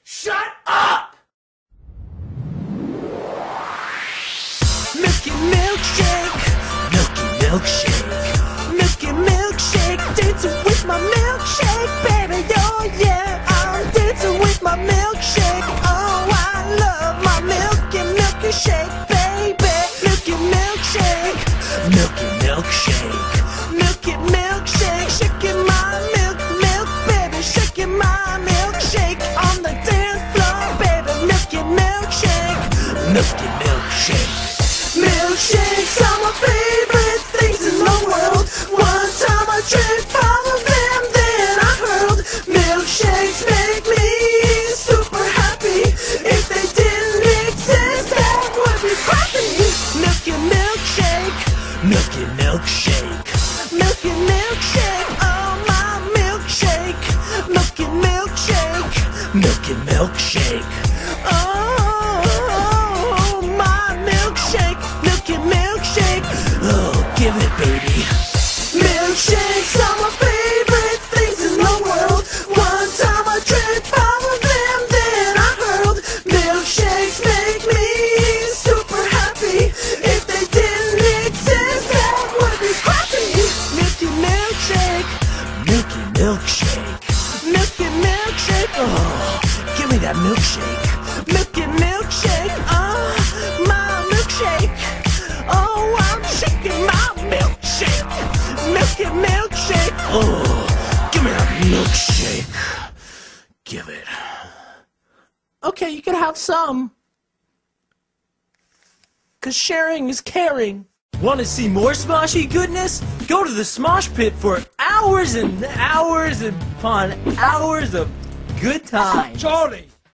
Shut up! Milky milkshake, milky milkshake, milky milkshake, dancing with my milkshake, baby, oh yeah, I'm dancing with my milkshake, oh I love my milky shake, baby, milky milkshake, milky milkshake, milky milkshake, shaking my milk, baby, shaking my milkshake on the dance floor, baby, milky milkshake, milky milkshake. Milkshakes are my favorite things in the world. One time I drank all of them, then I hurled. Milkshakes make me super happy. If they didn't exist, that would be crappy. Milky milkshake, milky milkshake, milky milkshake, oh my milkshake, milky milkshake, milky milkshake, oh. Give it, baby. Milkshakes are my favorite things in the world. One time I drank all of them, then I hurled. Milkshakes make me super happy. If they didn't exist, that would be crappy. Milky milkshake, milky milkshake, milky milkshake. Oh, give me that milkshake. Milky milkshake, oh, my milkshake. Oh, I'm shaking my milkshake, milky milkshake. Oh, give me that milkshake. Give it. Okay, you can have some. 'Cause sharing is caring. Want to see more Smoshy goodness? Go to the Smosh Pit for hours and hours upon hours of good times. Charlie!